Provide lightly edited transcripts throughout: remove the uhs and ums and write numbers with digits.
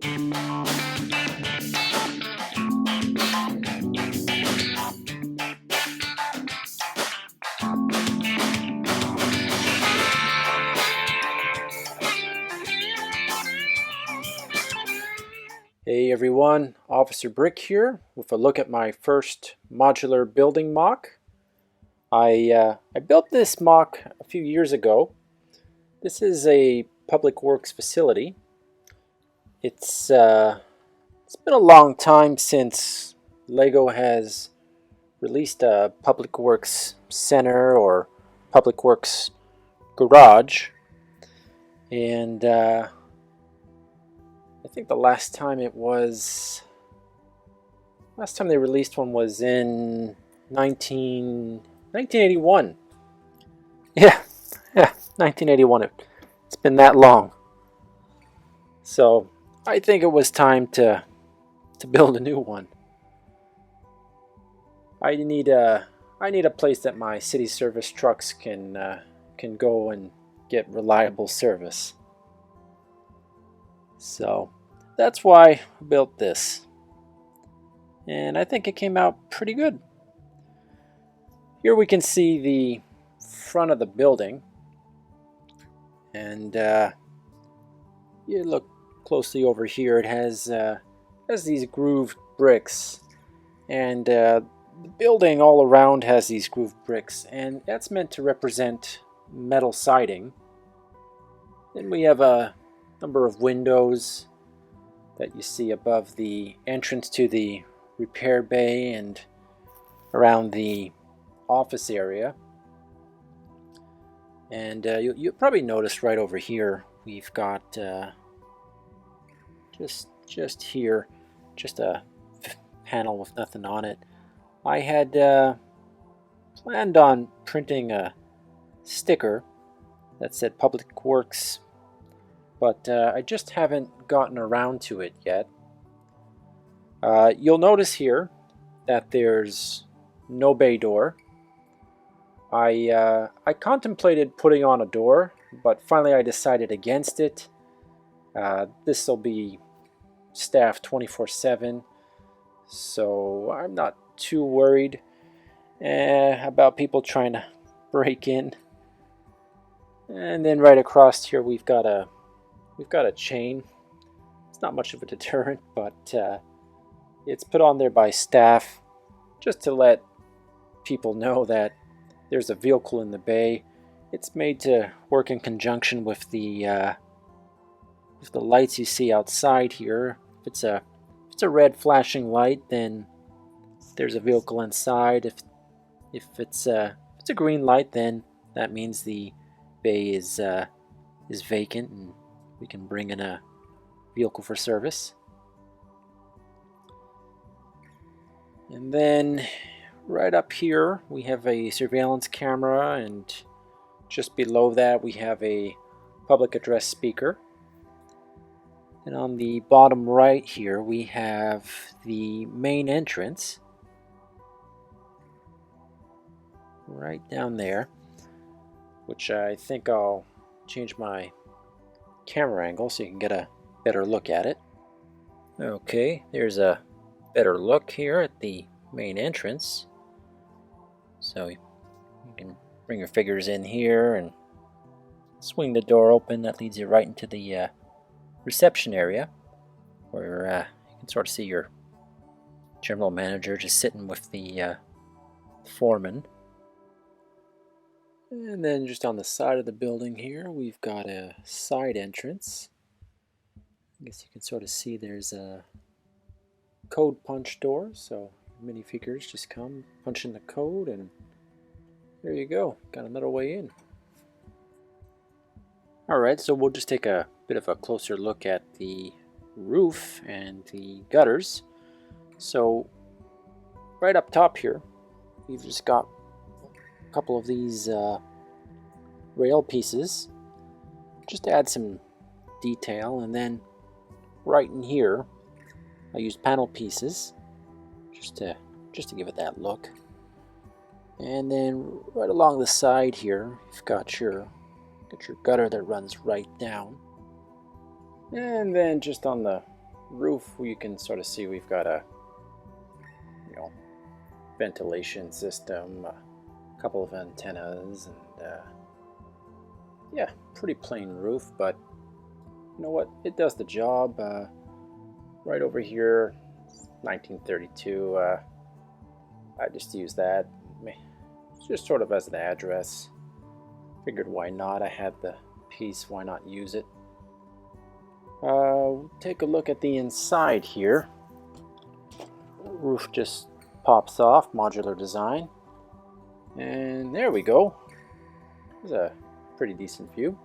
Hey everyone, Officer Brick here with a look at my first modular building mock. I built this mock a few years ago. This is a public works facility. It's been a long time since LEGO has released a public works center or public works garage, and I think the last time they released one was in 1981. Yeah, 1981. It's been that long. So I think it was time to build a new one. I need a place that my city service trucks can go and get reliable service. So that's why I built this. And I think it came out pretty good. Here we can see the front of the building. And you look closely over here, it has these grooved bricks. And the building all around has these grooved bricks. And that's meant to represent metal siding. Then we have a number of windows that you see above the entrance to the repair bay and around the office area. And you probably noticed right over here we've got just here just a panel with nothing on it. I had planned on printing a sticker that said Public Works, but I just haven't gotten around to it yet. You'll notice here that there's no bay door. I contemplated putting on a door, but finally I decided against it. This will be staffed 24/7, so I'm not too worried about people trying to break in. And then right across here we've got a chain. It's not much of a deterrent, but it's put on there by staff just to let people know that there's a vehicle in the bay. It's made to work in conjunction with the lights you see outside here. If it's a red flashing light, then there's a vehicle inside. If it's a green light, then that means the bay is vacant and we can bring in a vehicle for service. And then right up here we have a surveillance camera, and just below that we have a public address speaker. And on the bottom right here we have the main entrance right down there, which I think I'll change my camera angle so you can get a better look at it. Okay, there's a better look here at the main entrance. So you can bring your figures in here and swing the door open. That leads you right into the reception area, where you can sort of see your general manager just sitting with the foreman. And then just on the side of the building here we've got a side entrance. I guess you can sort of see there's a code punch door, so minifigures just come, punch in the code, and there you go, got another way in. Alright, so we'll just take a bit of a closer look at the roof and the gutters. So right up top here we've just got a couple of these rail pieces just to add some detail, and then right in here I used panel pieces just to give it that look. And then right along the side here you've got your gutter that runs right down. And then just on the roof, you can sort of see we've got a ventilation system, a couple of antennas, and yeah, pretty plain roof, but you know what? It does the job. Right over here, 1932. I just use that just sort of as an address. Figured why not? I had the piece, why not use it? Take a look at the inside here. Roof just pops off, modular design. And there we go. There's a pretty decent view.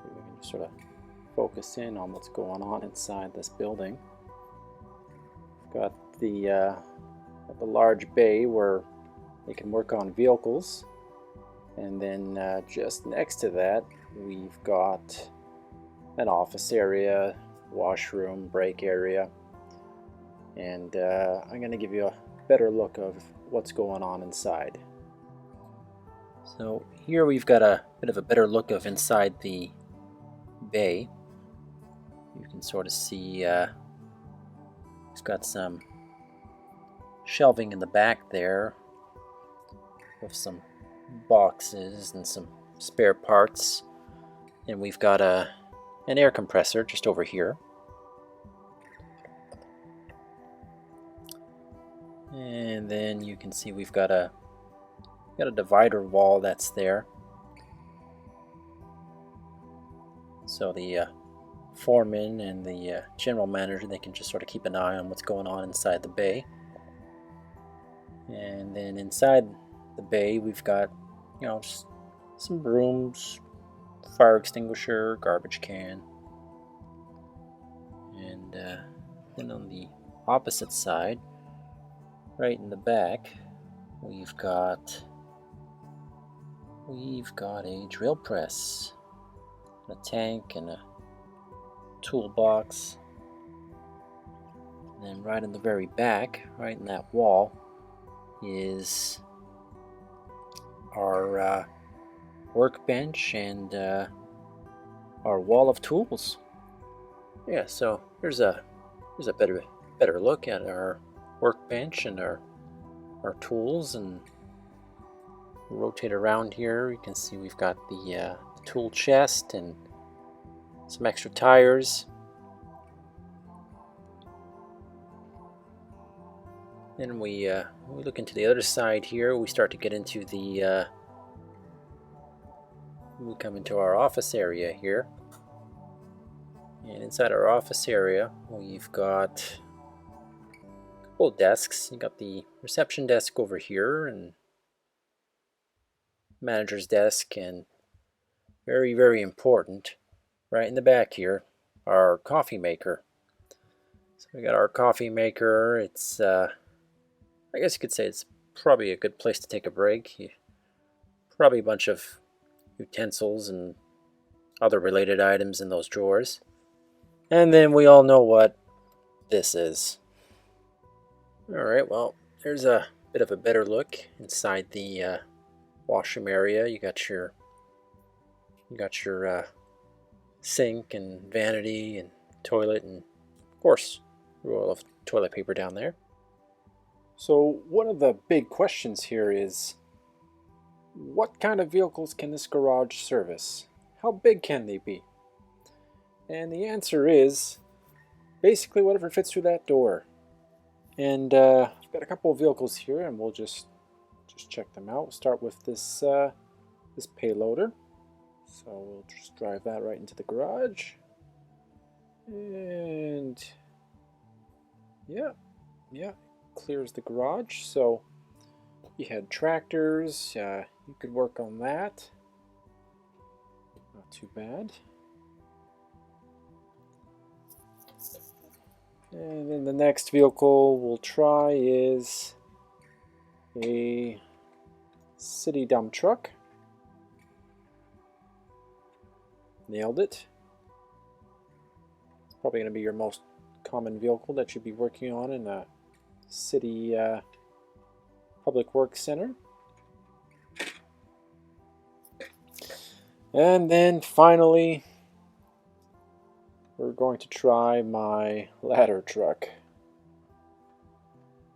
We can just sort of focus in on what's going on inside this building. We've got the large bay where they can work on vehicles, and then just next to that we've got an office area, washroom, break area, and I'm going to give you a better look of what's going on inside. So here we've got a bit of a better look of inside the bay. You can sort of see it's got some shelving in the back there with some boxes and some spare parts, and we've got an air compressor just over here, and then you can see we've got a divider wall that's there, so the foreman and the general manager, they can just sort of keep an eye on what's going on inside the bay. And then inside the bay we've got just some brooms, fire extinguisher, garbage can, and then on the opposite side, right in the back, we've got a drill press, a tank, and a toolbox. And then right in the very back, right in that wall, is our workbench and our wall of tools. Yeah, so here's a better look at our workbench and our tools, and rotate around here. You can see we've got the tool chest and some extra tires. Then we look into the other side here. We start to get into the we come into our office area here, and inside our office area we've got a couple of desks. You got the reception desk over here, and manager's desk, and very, very important, right in the back here, our coffee maker. So we got our coffee maker. It's I guess you could say it's probably a good place to take a break. Probably a bunch of utensils and other related items in those drawers. And then we all know what this is. Alright, well, there's a bit of a better look inside the washroom area. You got your sink and vanity and toilet, and of course roll of toilet paper down there. So one of the big questions here is, what kind of vehicles can this garage service? How big can they be? And the answer is basically whatever fits through that door. And I've got a couple of vehicles here, and we'll just check them out. We'll start with this this payloader. So we'll just drive that right into the garage. And yeah, clears the garage. So you had tractors, you could work on that. Not too bad. And then the next vehicle we'll try is a city dump truck. Nailed it. It's probably going to be your most common vehicle that you'd be working on in a city public works center. And then finally, we're going to try my ladder truck.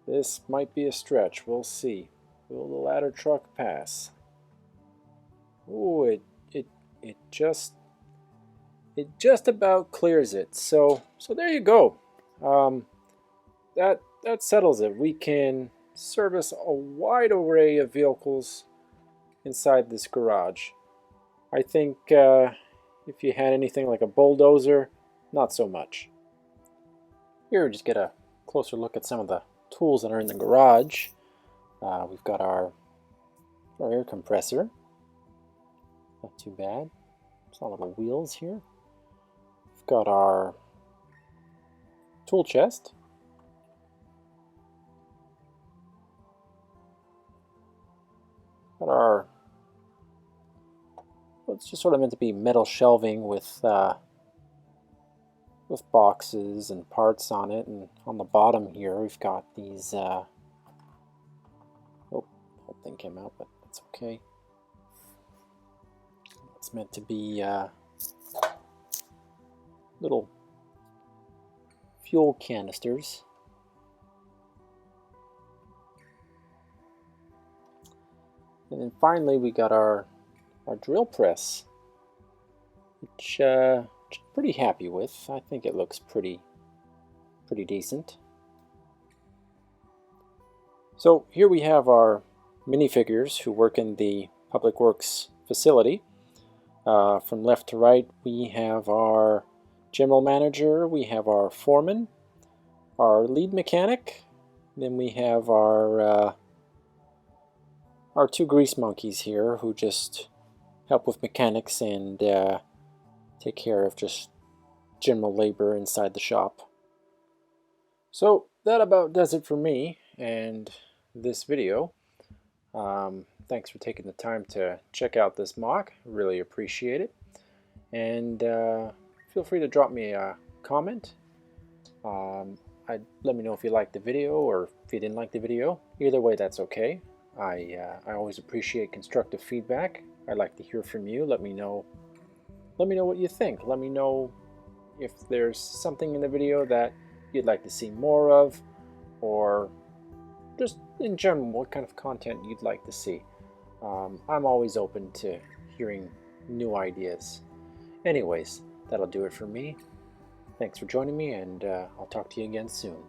This might be a stretch. We'll see. Will the ladder truck pass? Ooh, it just about clears it. So there you go. That settles it. We can service a wide array of vehicles inside this garage. I think if you had anything like a bulldozer, not so much. Here, just get a closer look at some of the tools that are in the garage. We've got our air compressor. Not too bad. Some little wheels here. We've got our tool chest. Got our, well, it's just sort of meant to be metal shelving with boxes and parts on it, and on the bottom here we've got these oh, whole thing came out, but that's okay. It's meant to be little fuel canisters. And then finally we got our drill press, which I'm pretty happy with. I think it looks pretty decent. So here we have our minifigures who work in the Public Works facility. From left to right we have our general manager, we have our foreman, our lead mechanic, then we have our two grease monkeys here who just help with mechanics and take care of just general labor inside the shop. So that about does it for me and this video. Thanks for taking the time to check out this MOC. Really appreciate it. And feel free to drop me a comment. Let me know if you liked the video or if you didn't like the video. Either way, that's okay. I always appreciate constructive feedback. I'd like to hear from you. Let me know what you think. Let me know if there's something in the video that you'd like to see more of, or just in general what kind of content you'd like to see. I'm always open to hearing new ideas. Anyways, that'll do it for me. Thanks for joining me, and I'll talk to you again soon.